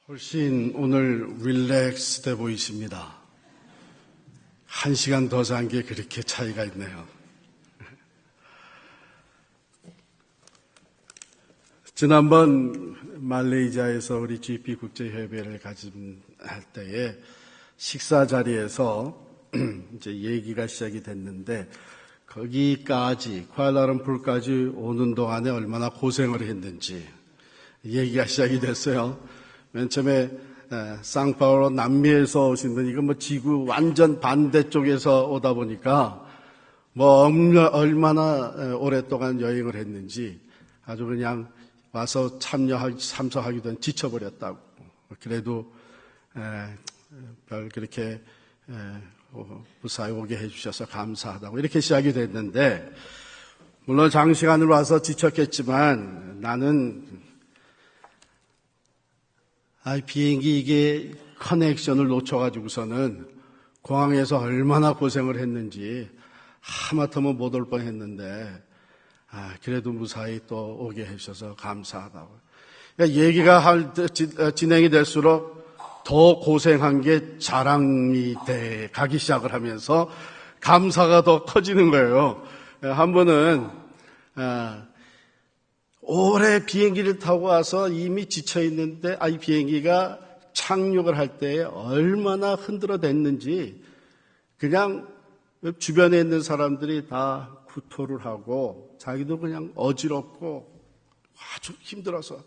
훨씬 오늘 릴렉스돼 보이십니다. 1시간 더 잔 게 그렇게 차이가 있네요. 지난번 말레이시아에서 우리 GP 국제협의회를 가짐할 때에 식사 자리에서 이제 얘기가 시작이 됐는데 거기까지 쿠알라룸푸르까지 오는 동안에 얼마나 고생을 했는지 얘기가 시작이 됐어요. 맨 처음에 상파울로 남미에서 오신 분, 이건 지구 완전 반대쪽에서 오다 보니까 얼마나 오랫동안 여행을 했는지 아주 그냥 와서 참석하기도 지쳐버렸다고. 그래도 별 그렇게 무사히 오게 해주셔서 감사하다고 이렇게 시작이 됐는데, 물론 장시간을 와서 지쳤겠지만 나는 비행기 이게 커넥션을 놓쳐가지고서는 공항에서 얼마나 고생을 했는지 하마터면 못 올 뻔했는데 그래도 무사히 또 오게 해주셔서 감사하다고. 그러니까 얘기가 진행이 될수록 더 고생한 게 자랑이 가기 시작을 하면서 감사가 더 커지는 거예요. 한 번은 오래 비행기를 타고 와서 이미 지쳐있는데 이 비행기가 착륙을 할 때 얼마나 흔들어댔는지 그냥 주변에 있는 사람들이 다 구토를 하고 자기도 그냥 어지럽고 아주 힘들어서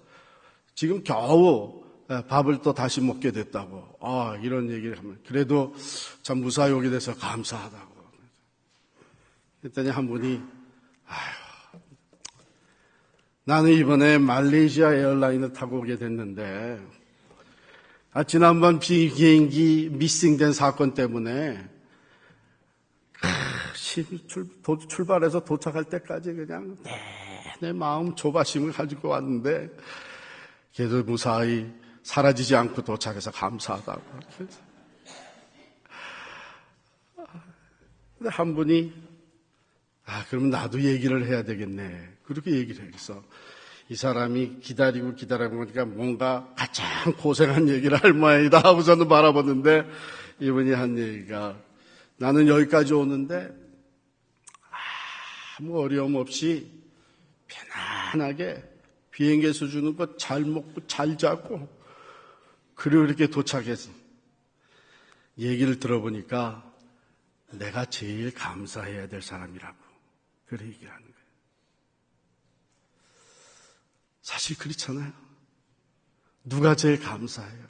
지금 겨우 밥을 또 다시 먹게 됐다고 이런 얘기를 하면 그래도 참 무사히 오게 돼서 감사하다고. 그랬더니 한 분이 나는 이번에 말레이시아 에어라인을 타고 오게 됐는데 지난번 비행기 미싱된 사건 때문에 출발해서 도착할 때까지 그냥 내 마음 조바심을 가지고 왔는데 그래도 무사히 사라지지 않고 도착해서 감사하다고. 근데 한 분이 그럼 나도 얘기를 해야 되겠네. 그렇게 얘기를 해서 이 사람이 기다리고 보니까 뭔가 가장 고생한 얘기를 할 모양이다 하고서는 바라봤는데 이분이 한 얘기가 나는 여기까지 오는데 아무 어려움 없이 편안하게 비행기에서 주는 거 잘 먹고 잘 자고 그리고 이렇게 도착해서 얘기를 들어보니까 내가 제일 감사해야 될 사람이라고 그렇게 얘기를 하는 거예요. 사실 그렇잖아요. 누가 제일 감사해요?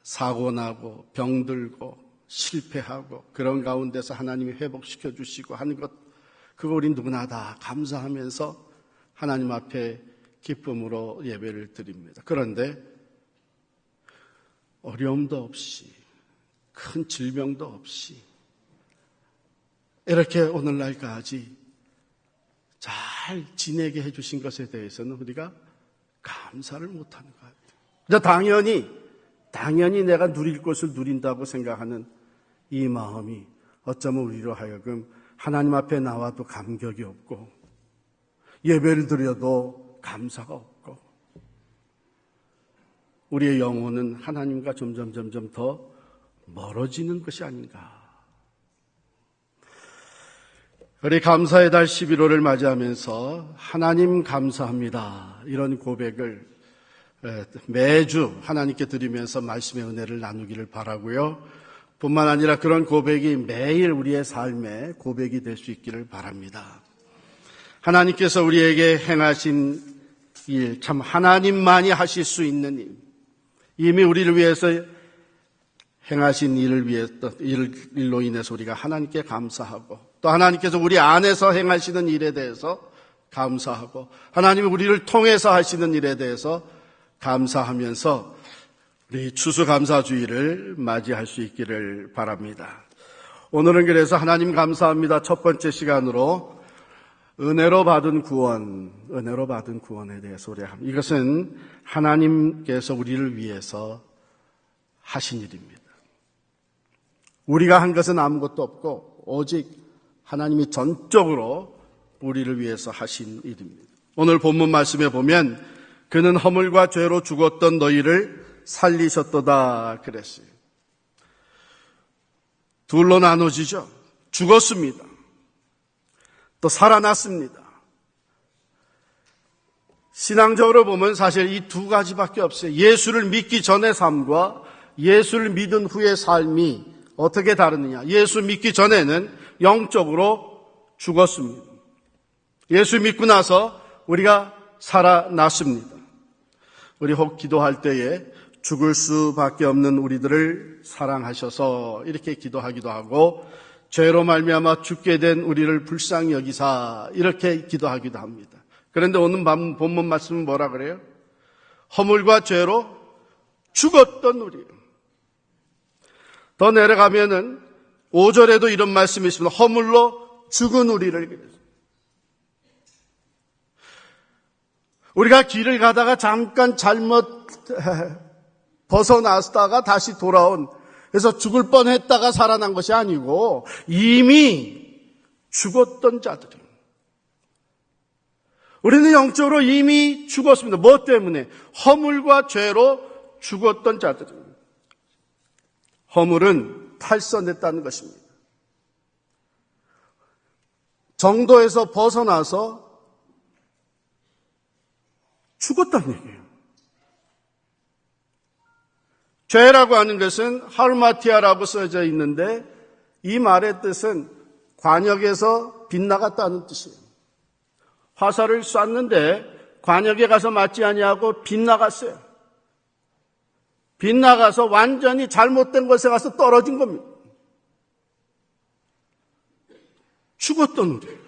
사고 나고 병들고 실패하고 그런 가운데서 하나님이 회복시켜 주시고 하는 것, 그거 우리 누구나 다 감사하면서 하나님 앞에 기쁨으로 예배를 드립니다. 그런데 어려움도 없이 큰 질병도 없이 이렇게 오늘날까지 잘 지내게 해주신 것에 대해서는 우리가 감사를 못하는 것 같아요. 당연히 내가 누릴 것을 누린다고 생각하는 이 마음이 어쩌면 우리로 하여금 하나님 앞에 나와도 감격이 없고 예배를 드려도 감사가 없고 우리의 영혼은 하나님과 점점 더 멀어지는 것이 아닌가. 우리 감사의 달 11월을 맞이하면서 하나님 감사합니다. 이런 고백을 매주 하나님께 드리면서 말씀의 은혜를 나누기를 바라고요. 뿐만 아니라 그런 고백이 매일 우리의 삶의 고백이 될 수 있기를 바랍니다. 하나님께서 우리에게 행하신 일, 참 하나님만이 하실 수 있는 일, 이미 우리를 위해서 행하신 일로 인해서 우리가 하나님께 감사하고 또 하나님께서 우리 안에서 행하시는 일에 대해서 감사하고 하나님이 우리를 통해서 하시는 일에 대해서 감사하면서 우리 추수감사주의를 맞이할 수 있기를 바랍니다. 오늘은 그래서 하나님 감사합니다. 첫 번째 시간으로 은혜로 받은 구원에 대해서 우리합니다. 이것은 하나님께서 우리를 위해서 하신 일입니다. 우리가 한 것은 아무것도 없고 오직 하나님이 전적으로 우리를 위해서 하신 일입니다. 오늘 본문 말씀에 보면 그는 허물과 죄로 죽었던 너희를 살리셨도다 그랬어요. 둘로 나눠지죠. 죽었습니다. 또 살아났습니다. 신앙적으로 보면 사실 이 두 가지밖에 없어요. 예수를 믿기 전의 삶과 예수를 믿은 후의 삶이 어떻게 다르느냐. 예수 믿기 전에는 영적으로 죽었습니다. 예수 믿고 나서 우리가 살아났습니다. 우리 혹 기도할 때에 죽을 수밖에 없는 우리들을 사랑하셔서 이렇게 기도하기도 하고, 죄로 말미암아 죽게 된 우리를 불쌍히 여기사 이렇게 기도하기도 합니다. 그런데 오늘 본문 말씀은 뭐라 그래요? 허물과 죄로 죽었던 우리. 더 내려가면은 5절에도 이런 말씀이 있습니다. 허물로 죽은 우리를. 우리가 길을 가다가 잠깐 잘못 벗어났다가 다시 돌아온, 그래서 죽을 뻔했다가 살아난 것이 아니고 이미 죽었던 자들이에요. 우리는 영적으로 이미 죽었습니다. 뭐 때문에? 허물과 죄로 죽었던 자들입니다. 허물은 탈선했다는 것입니다. 정도에서 벗어나서 죽었다는 얘기예요. 죄라고 하는 것은 하르마티아라고 써져 있는데 이 말의 뜻은 관역에서 빗나갔다는 뜻이에요. 화살을 쐈는데 관역에 가서 맞지 아니하고 빗나갔어요. 빗나가서 완전히 잘못된 곳에 가서 떨어진 겁니다. 죽었던 우리.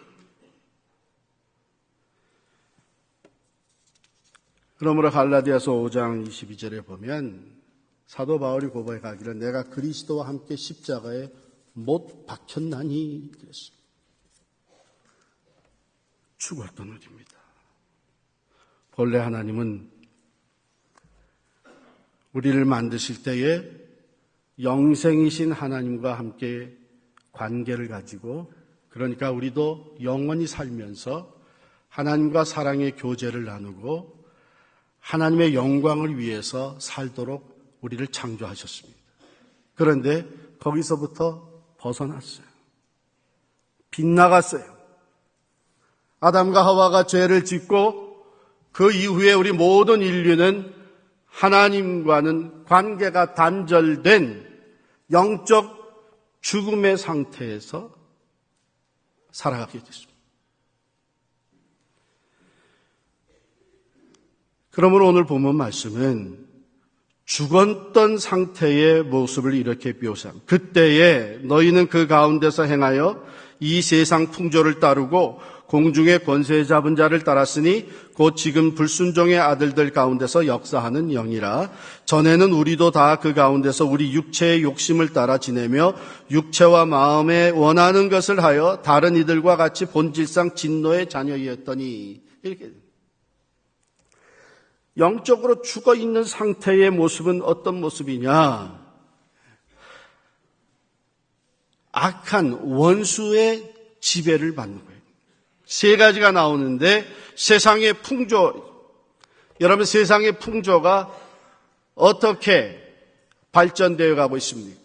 그러므로 갈라디아서 5장 22절에 보면 사도 바울이 고백하기를 내가 그리스도와 함께 십자가에 못 박혔나니 그랬습니다. 죽었던 우리입니다. 본래 하나님은 우리를 만드실 때에 영생이신 하나님과 함께 관계를 가지고, 그러니까 우리도 영원히 살면서 하나님과 사랑의 교제를 나누고 하나님의 영광을 위해서 살도록 우리를 창조하셨습니다. 그런데 거기서부터 벗어났어요. 빗나갔어요. 아담과 하와가 죄를 짓고 그 이후에 우리 모든 인류는 하나님과는 관계가 단절된 영적 죽음의 상태에서 살아가게 됐습니다. 그러므로 오늘 본문 말씀은 죽었던 상태의 모습을 이렇게 묘사합니다. 그때에 너희는 그 가운데서 행하여 이 세상 풍조를 따르고 공중의 권세 잡은 자를 따랐으니 곧 지금 불순종의 아들들 가운데서 역사하는 영이라. 전에는 우리도 다 그 가운데서 우리 육체의 욕심을 따라 지내며 육체와 마음에 원하는 것을 하여 다른 이들과 같이 본질상 진노의 자녀이었더니. 이렇게 영적으로 죽어있는 상태의 모습은 어떤 모습이냐? 악한 원수의 지배를 받는 거예요. 세 가지가 나오는데 세상의 풍조, 여러분 세상의 풍조가 어떻게 발전되어 가고 있습니까?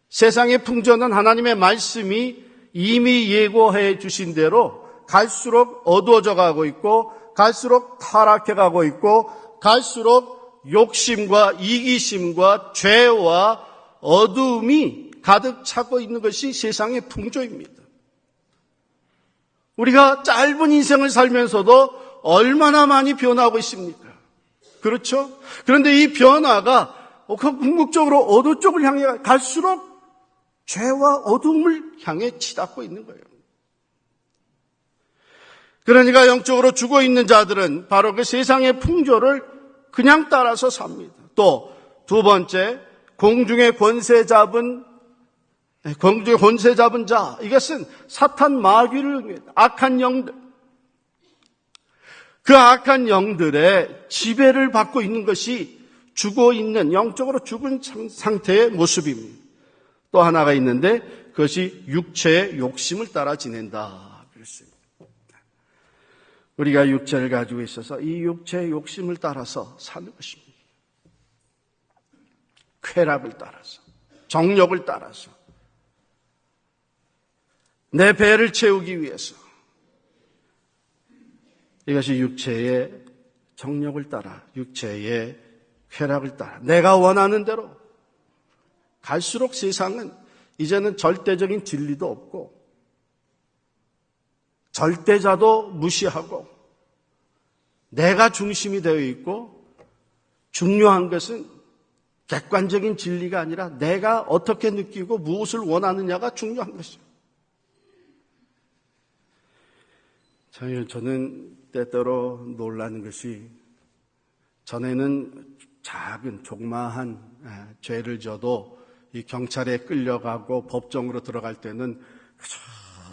세상의 풍조는 하나님의 말씀이 이미 예고해 주신 대로 갈수록 어두워져 가고 있고 갈수록 타락해 가고 있고 갈수록 욕심과 이기심과 죄와 어두움이 가득 차고 있는 것이 세상의 풍조입니다. 우리가 짧은 인생을 살면서도 얼마나 많이 변하고 있습니까? 그렇죠? 그런데 이 변화가 궁극적으로 어두 쪽을 향해 갈수록 죄와 어두움을 향해 치닫고 있는 거예요. 그러니까 영적으로 죽어있는 자들은 바로 그 세상의 풍조를 그냥 따라서 삽니다. 또 두 번째, 공중의 권세 잡은 자, 이것은 사탄 마귀를 의미합니다. 악한 영들. 그 악한 영들의 지배를 받고 있는 것이 죽어있는, 영적으로 죽은 상태의 모습입니다. 또 하나가 있는데 그것이 육체의 욕심을 따라 지낸다. 그랬어요. 우리가 육체를 가지고 있어서 이 육체의 욕심을 따라서 사는 것입니다. 쾌락을 따라서, 정욕을 따라서, 내 배를 채우기 위해서, 이것이 육체의 정욕을 따라, 육체의 쾌락을 따라 내가 원하는 대로 갈수록 세상은 이제는 절대적인 진리도 없고 절대자도 무시하고 내가 중심이 되어 있고 중요한 것은 객관적인 진리가 아니라 내가 어떻게 느끼고 무엇을 원하느냐가 중요한 것이에요. 저는 때때로 놀라는 것이 전에는 작은 조그마한 죄를 져도 이 경찰에 끌려가고 법정으로 들어갈 때는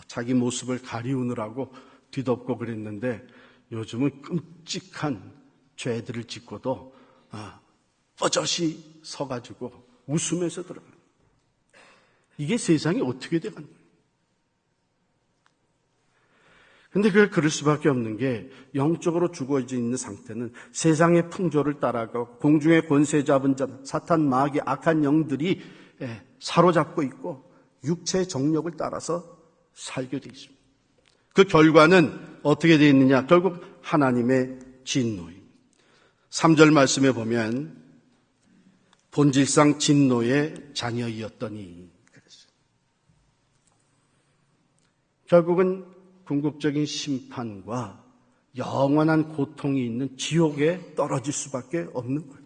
자기 모습을 가리우느라고 뒤덮고 그랬는데 요즘은 끔찍한 죄들을 짓고도 뻗어시 서가지고 웃으면서 들어가요. 이게 세상이 어떻게 돼가는 거예요? 근데 그럴 수밖에 없는 게 영적으로 죽어져 있는 상태는 세상의 풍조를 따라가고 공중의 권세 잡은 자, 사탄, 마귀, 악한 영들이 사로잡고 있고 육체의 정욕을 따라서 살게 되어 있습니다. 그 결과는 어떻게 되어 있느냐? 결국 하나님의 진노입니다. 3절 말씀에 보면 본질상 진노의 자녀이었더니 그랬어요. 결국은 궁극적인 심판과 영원한 고통이 있는 지옥에 떨어질 수밖에 없는 거예요.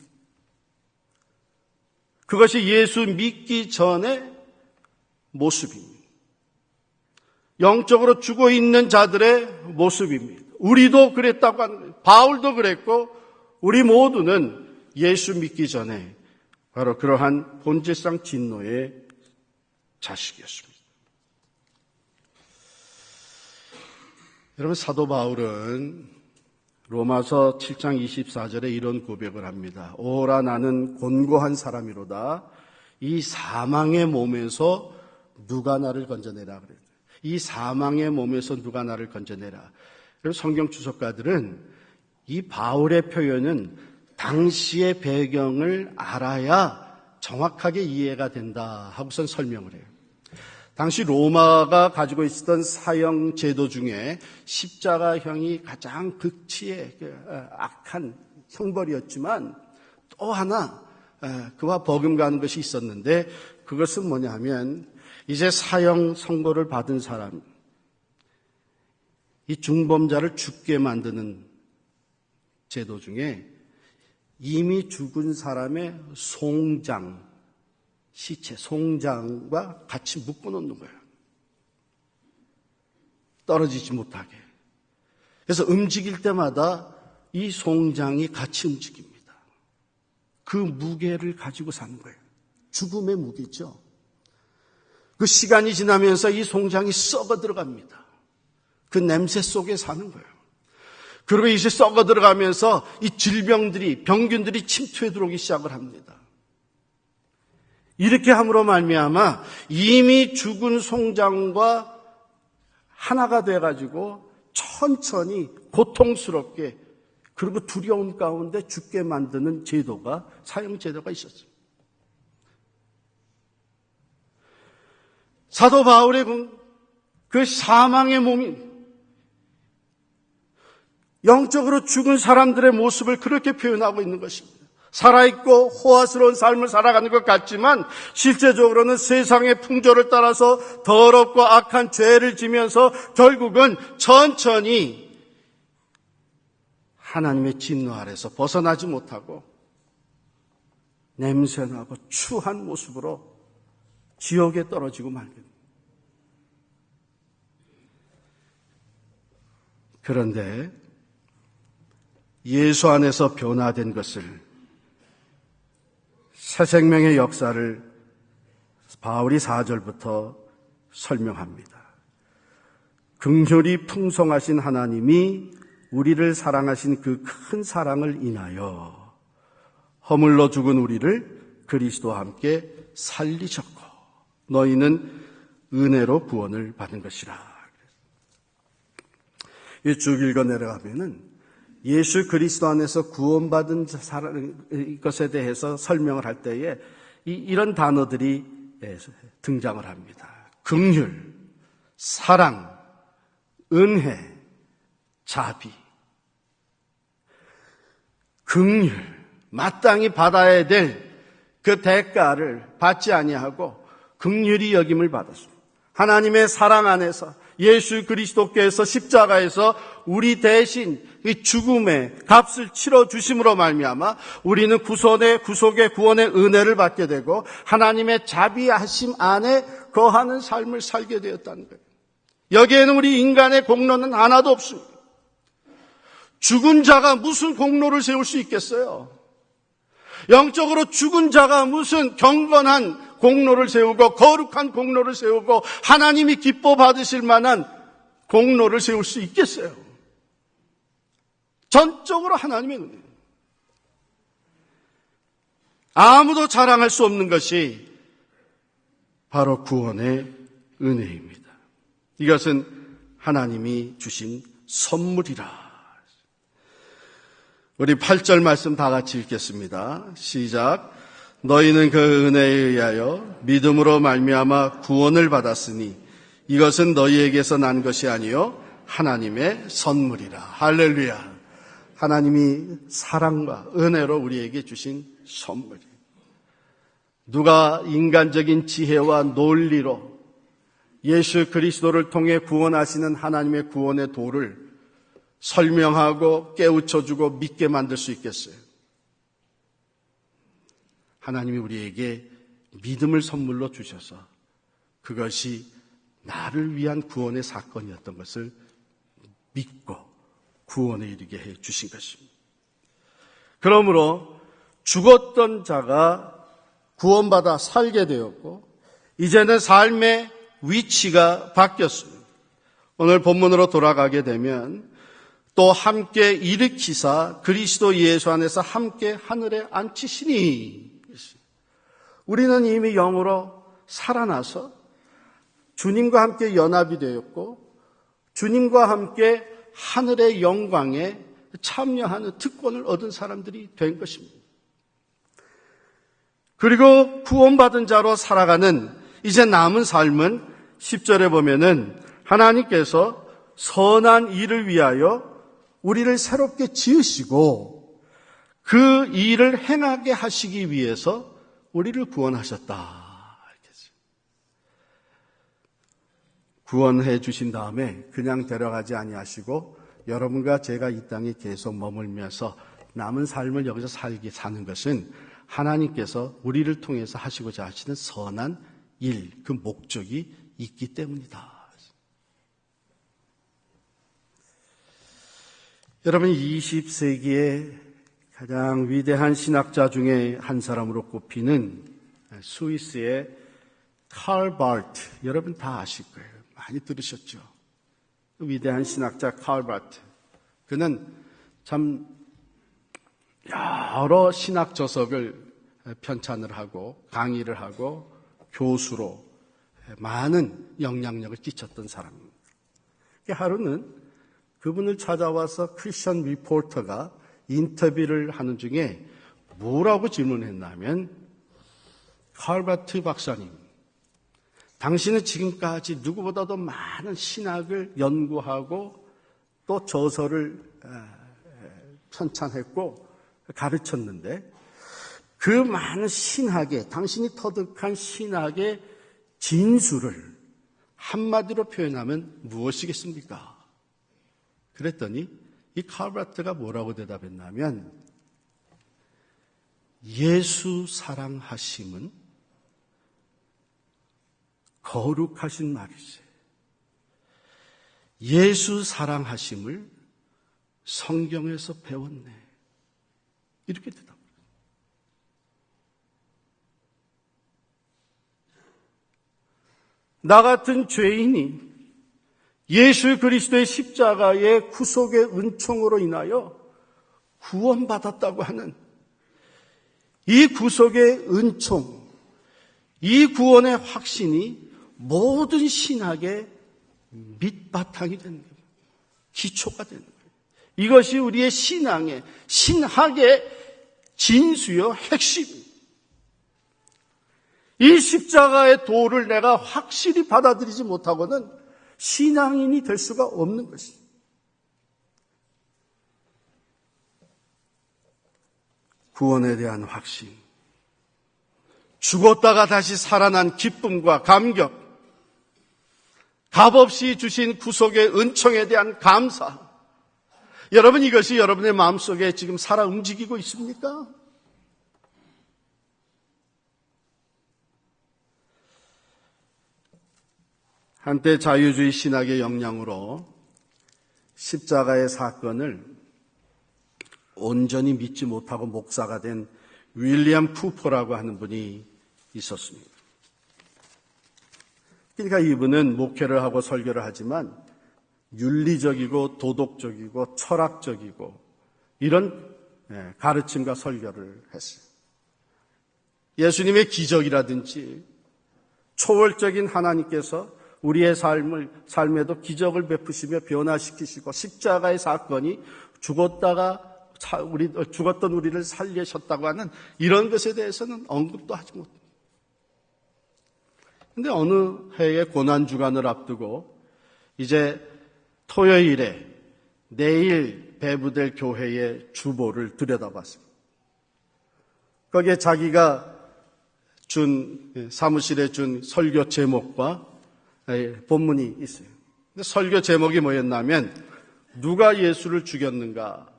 그것이 예수 믿기 전의 모습입니다. 영적으로 죽어 있는 자들의 모습입니다. 우리도 그랬다고 하는 거예요. 바울도 그랬고 우리 모두는 예수 믿기 전에 바로 그러한 본질상 진노의 자식이었습니다. 여러분, 사도 바울은 로마서 7장 24절에 이런 고백을 합니다. 오라 나는 곤고한 사람이로다. 이 사망의 몸에서 누가 나를 건져내라 그래요. 이 사망의 몸에서 누가 나를 건져내라. 그래서 성경 주석가들은 이 바울의 표현은 당시의 배경을 알아야 정확하게 이해가 된다 하고선 설명을 해요. 당시 로마가 가지고 있었던 사형 제도 중에 십자가형이 가장 극치의 악한 형벌이었지만 또 하나 그와 버금가는 것이 있었는데 그것은 뭐냐 하면 이제 사형 선고를 받은 사람, 이 중범자를 죽게 만드는 제도 중에 이미 죽은 사람의 송장, 시체, 송장과 같이 묶어놓는 거예요. 떨어지지 못하게. 그래서 움직일 때마다 이 송장이 같이 움직입니다. 그 무게를 가지고 사는 거예요. 죽음의 무게죠. 그 시간이 지나면서 이 송장이 썩어 들어갑니다. 그 냄새 속에 사는 거예요. 그리고 이제 썩어 들어가면서 이 질병들이, 병균들이 침투해 들어오기 시작을 합니다. 이렇게 함으로 말미암아 이미 죽은 송장과 하나가 돼가지고 천천히 고통스럽게 그리고 두려움 가운데 죽게 만드는 제도가, 사형 제도가 있었어요. 사도 바울의 그 사망의 몸이 영적으로 죽은 사람들의 모습을 그렇게 표현하고 있는 것입니다. 살아있고 호화스러운 삶을 살아가는 것 같지만 실제적으로는 세상의 풍조를 따라서 더럽고 악한 죄를 지면서 결국은 천천히 하나님의 진노 아래서 벗어나지 못하고 냄새나고 추한 모습으로 지옥에 떨어지고 말게 됩니다. 그런데 예수 안에서 변화된 것을, 새 생명의 역사를 바울이 4절부터 설명합니다. 긍휼이 풍성하신 하나님이 우리를 사랑하신 그 큰 사랑을 인하여 허물로 죽은 우리를 그리스도와 함께 살리셨고 너희는 은혜로 구원을 받은 것이라. 이 쭉 읽어 내려가면은 예수 그리스도 안에서 구원받은 것에 대해서 설명을 할 때에 이런 단어들이 등장을 합니다. 긍휼, 사랑, 은혜, 자비. 긍휼, 마땅히 받아야 될 그 대가를 받지 아니하고 긍휼히 여김을 받았습니다. 하나님의 사랑 안에서 예수 그리스도께서 십자가에서 우리 대신 이 죽음의 값을 치러 주심으로 말미암아 우리는 구속의 구원의 은혜를 받게 되고 하나님의 자비하심 안에 거하는 삶을 살게 되었다는 거예요. 여기에는 우리 인간의 공로는 하나도 없습니다. 죽은 자가 무슨 공로를 세울 수 있겠어요? 영적으로 죽은 자가 무슨 경건한 공로를 세우고 거룩한 공로를 세우고 하나님이 기뻐 받으실 만한 공로를 세울 수 있겠어요? 전적으로 하나님의 은혜. 아무도 자랑할 수 없는 것이 바로 구원의 은혜입니다. 이것은 하나님이 주신 선물이라. 우리 8절 말씀 다 같이 읽겠습니다. 시작. 너희는 그 은혜에 의하여 믿음으로 말미암아 구원을 받았으니 이것은 너희에게서 난 것이 아니요 하나님의 선물이라. 할렐루야. 하나님이 사랑과 은혜로 우리에게 주신 선물이에요. 누가 인간적인 지혜와 논리로 예수 그리스도를 통해 구원하시는 하나님의 구원의 도를 설명하고 깨우쳐주고 믿게 만들 수 있겠어요? 하나님이 우리에게 믿음을 선물로 주셔서 그것이 나를 위한 구원의 사건이었던 것을 믿고 구원에 이르게 해 주신 것입니다. 그러므로 죽었던 자가 구원받아 살게 되었고 이제는 삶의 위치가 바뀌었습니다. 오늘 본문으로 돌아가게 되면 또 함께 일으키사 그리스도 예수 안에서 함께 하늘에 앉히시니 우리는 이미 영으로 살아나서 주님과 함께 연합이 되었고 주님과 함께 하늘의 영광에 참여하는 특권을 얻은 사람들이 된 것입니다. 그리고 구원받은 자로 살아가는 이제 남은 삶은 10절에 보면은 하나님께서 선한 일을 위하여 우리를 새롭게 지으시고 그 일을 행하게 하시기 위해서 우리를 구원하셨다. 구원해 주신 다음에 그냥 데려가지 아니하시고 여러분과 제가 이 땅에 계속 머물면서 남은 삶을 여기서 사는 것은 하나님께서 우리를 통해서 하시고자 하시는 선한 일, 그 목적이 있기 때문이다. 여러분, 20세기의 가장 위대한 신학자 중에 한 사람으로 꼽히는 스위스의 칼 바르트, 여러분 다 아실 거예요. 많이 들으셨죠? 위대한 신학자 칼 바르트. 그는 참 여러 신학 저서를 편찬을 하고 강의를 하고 교수로 많은 영향력을 끼쳤던 사람입니다. 하루는 그분을 찾아와서 크리스천 리포터가 인터뷰를 하는 중에 뭐라고 질문했냐면 칼 바르트 박사님, 당신은 지금까지 누구보다도 많은 신학을 연구하고 또 저서를 편찬했고 가르쳤는데 그 많은 신학의, 당신이 터득한 신학의 진수를 한마디로 표현하면 무엇이겠습니까? 그랬더니 이 칼 바르트가 뭐라고 대답했냐면 예수 사랑하심은 거룩하신 말이지. 예수 사랑하심을 성경에서 배웠네. 이렇게 대답합니다. 나 같은 죄인이 예수 그리스도의 십자가의 구속의 은총으로 인하여 구원받았다고 하는 이 구속의 은총, 이 구원의 확신이 모든 신학의 밑바탕이 되는 겁니다. 기초가 되는 거예요. 이것이 우리의 신앙의, 신학의 진수요 핵심입니다. 이 십자가의 도를 내가 확실히 받아들이지 못하고는 신앙인이 될 수가 없는 것입니다. 구원에 대한 확신, 죽었다가 다시 살아난 기쁨과 감격, 값없이 주신 구속의 은총에 대한 감사. 여러분, 이것이 여러분의 마음속에 지금 살아 움직이고 있습니까? 한때 자유주의 신학의 영향으로 십자가의 사건을 온전히 믿지 못하고 목사가 된 윌리엄 쿠퍼라고 하는 분이 있었습니다. 그러니까 이분은 목회를 하고 설교를 하지만 윤리적이고 도덕적이고 철학적이고 이런 가르침과 설교를 했어요. 예수님의 기적이라든지 초월적인 하나님께서 우리의 삶에도 기적을 베푸시며 변화시키시고 십자가의 사건이 죽었던 우리를 살리셨다고 하는 이런 것에 대해서는 언급도 하지 못합니다. 그런데 어느 해의 고난주간을 앞두고 이제 토요일에 내일 배부될 교회의 주보를 들여다봤습니다. 거기에 자기가 사무실에 준 설교 제목과 본문이 있어요. 근데 설교 제목이 뭐였냐면 누가 예수를 죽였는가,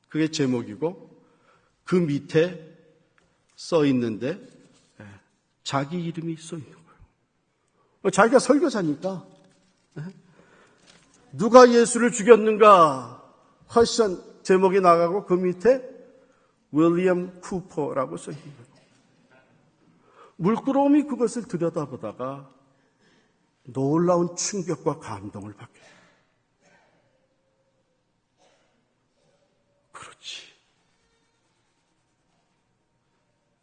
그게 제목이고 그 밑에 써 있는데 자기 이름이 써 있는 거예요. 자기가 설교자니까 누가 예수를 죽였는가 퀘스천 제목이 나가고 그 밑에 윌리엄 쿠퍼라고 써 있는 거예요. 물끄러미 그것을 들여다보다가 놀라운 충격과 감동을 받게 돼요. 그렇지.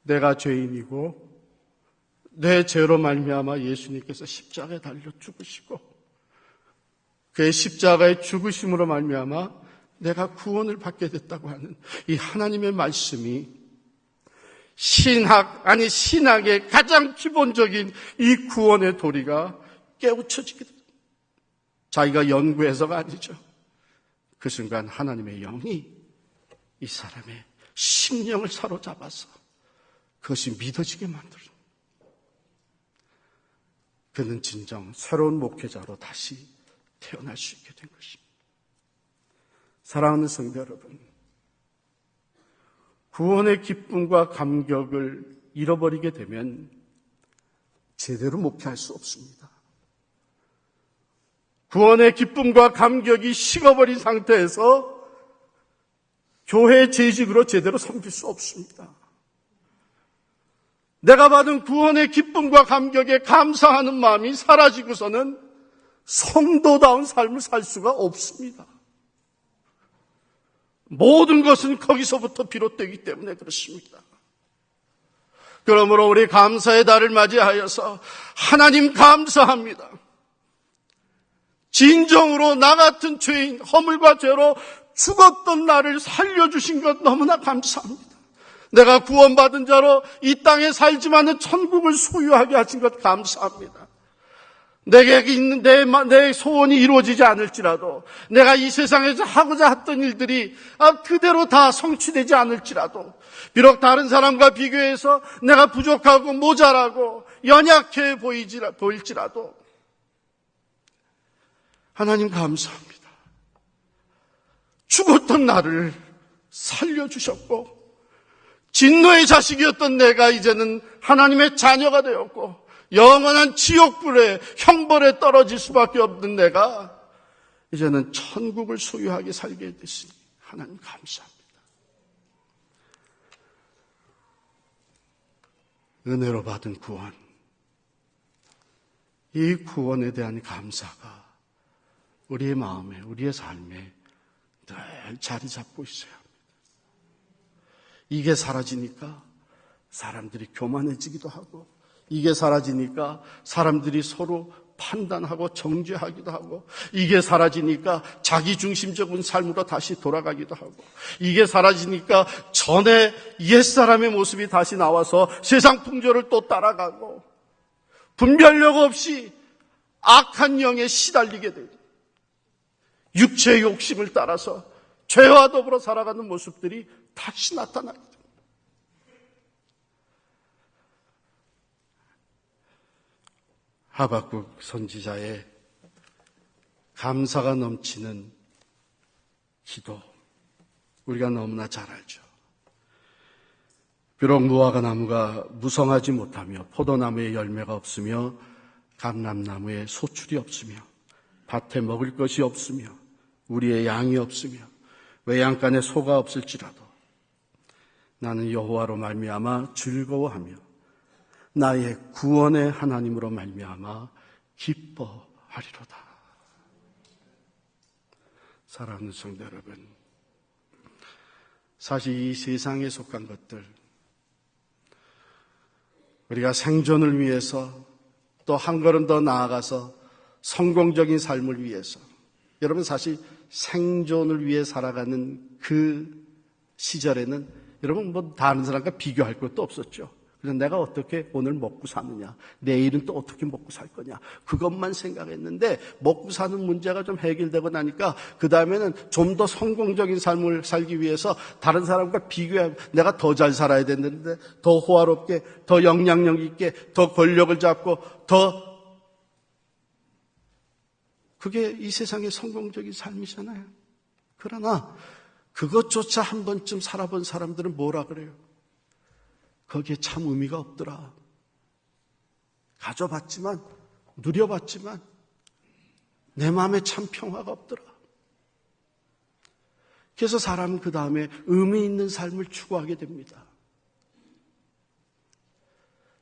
내가 죄인이고 내 죄로 말미암아 예수님께서 십자가에 달려 죽으시고 그의 십자가의 죽으심으로 말미암아 내가 구원을 받게 됐다고 하는 이 하나님의 말씀이 신학의 가장 기본적인 이 구원의 도리가 깨우쳐지게 됩니다. 자기가 연구해서가 아니죠. 그 순간 하나님의 영이 이 사람의 심령을 사로잡아서 그것이 믿어지게 만들어줍니다. 그는 진정 새로운 목회자로 다시 태어날 수 있게 된 것입니다. 사랑하는 성도 여러분, 구원의 기쁨과 감격을 잃어버리게 되면 제대로 목회할 수 없습니다. 구원의 기쁨과 감격이 식어버린 상태에서 교회의 재직으로 제대로 섬길 수 없습니다. 내가 받은 구원의 기쁨과 감격에 감사하는 마음이 사라지고서는 성도다운 삶을 살 수가 없습니다. 모든 것은 거기서부터 비롯되기 때문에 그렇습니다. 그러므로 우리 감사의 달을 맞이하여서 하나님 감사합니다. 진정으로 나 같은 죄인, 허물과 죄로 죽었던 나를 살려주신 것 너무나 감사합니다. 내가 구원받은 자로 이 땅에 살지만은 천국을 소유하게 하신 것 감사합니다. 내게 있는 내 소원이 이루어지지 않을지라도, 내가 이 세상에서 하고자 했던 일들이 그대로 다 성취되지 않을지라도, 비록 다른 사람과 비교해서 내가 부족하고 모자라고 연약해 보일지라도 하나님 감사합니다. 죽었던 나를 살려주셨고 진노의 자식이었던 내가 이제는 하나님의 자녀가 되었고 영원한 지옥불에 형벌에 떨어질 수밖에 없는 내가 이제는 천국을 소유하게 살게 됐으니 하나님 감사합니다. 은혜로 받은 구원, 이 구원에 대한 감사가 우리의 마음에, 우리의 삶에 늘 자리 잡고 있어야 합니다. 이게 사라지니까 사람들이 교만해지기도 하고, 이게 사라지니까 사람들이 서로 판단하고 정죄하기도 하고, 이게 사라지니까 자기중심적인 삶으로 다시 돌아가기도 하고, 이게 사라지니까 전에 옛사람의 모습이 다시 나와서 세상 풍조를 또 따라가고, 분별력 없이 악한 영에 시달리게 되고, 육체의 욕심을 따라서 죄와 더불어 살아가는 모습들이 다시 나타나게 됩니다. 하박국 선지자의 감사가 넘치는 기도, 우리가 너무나 잘 알죠. 비록 무화과 나무가 무성하지 못하며 포도나무에 열매가 없으며 감람나무에 소출이 없으며 밭에 먹을 것이 없으며 우리의 양이 없으며 외양간에 소가 없을지라도 나는 여호와로 말미암아 즐거워하며 나의 구원의 하나님으로 말미암아 기뻐하리로다. 사랑하는 성도 여러분, 사실 이 세상에 속한 것들, 우리가 생존을 위해서 또 한 걸음 더 나아가서 성공적인 삶을 위해서, 여러분 사실 생존을 위해 살아가는 그 시절에는 여러분 뭐 다른 사람과 비교할 것도 없었죠. 그래서 내가 어떻게 오늘 먹고 사느냐, 내일은 또 어떻게 먹고 살 거냐, 그것만 생각했는데 먹고 사는 문제가 좀 해결되고 나니까 그 다음에는 좀 더 성공적인 삶을 살기 위해서 다른 사람과 비교하고 내가 더 잘 살아야 되는데, 더 호화롭게, 더 영향력 있게, 더 권력을 잡고, 그게 이 세상의 성공적인 삶이잖아요. 그러나 그것조차 한 번쯤 살아본 사람들은 뭐라 그래요? 거기에 참 의미가 없더라. 가져봤지만, 누려봤지만 내 마음에 참 평화가 없더라. 그래서 사람은 그 다음에 의미 있는 삶을 추구하게 됩니다.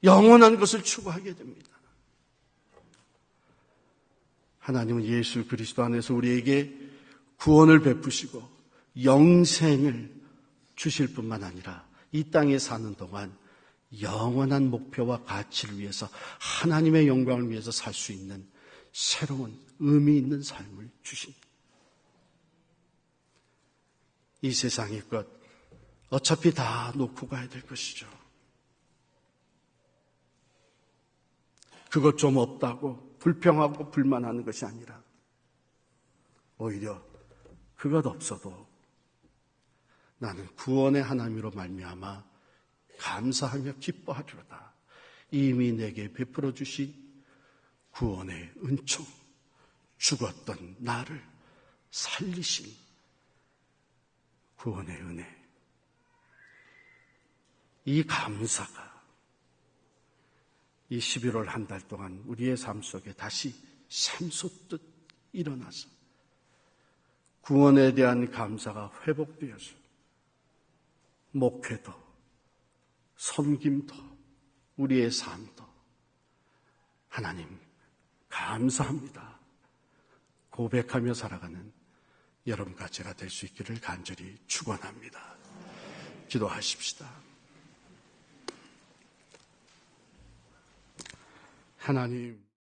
영원한 것을 추구하게 됩니다. 하나님은 예수 그리스도 안에서 우리에게 구원을 베푸시고 영생을 주실 뿐만 아니라 이 땅에 사는 동안 영원한 목표와 가치를 위해서, 하나님의 영광을 위해서 살 수 있는 새로운 의미 있는 삶을 주십니다. 이 세상의 것 어차피 다 놓고 가야 될 것이죠. 그것 좀 없다고 불평하고 불만하는 것이 아니라 오히려 그것 없어도 나는 구원의 하나님으로 말미암아 감사하며 기뻐하리로다. 이미 내게 베풀어 주신 구원의 은총, 죽었던 나를 살리신 구원의 은혜, 이 감사가 이 11월 한 달 동안 우리의 삶 속에 다시 샘솟듯 일어나서 구원에 대한 감사가 회복되어서 목회도, 섬김도, 우리의 삶도 하나님 감사합니다 고백하며 살아가는 여러분과 제가 될 수 있기를 간절히 축원합니다. 기도하십시다. 하나님,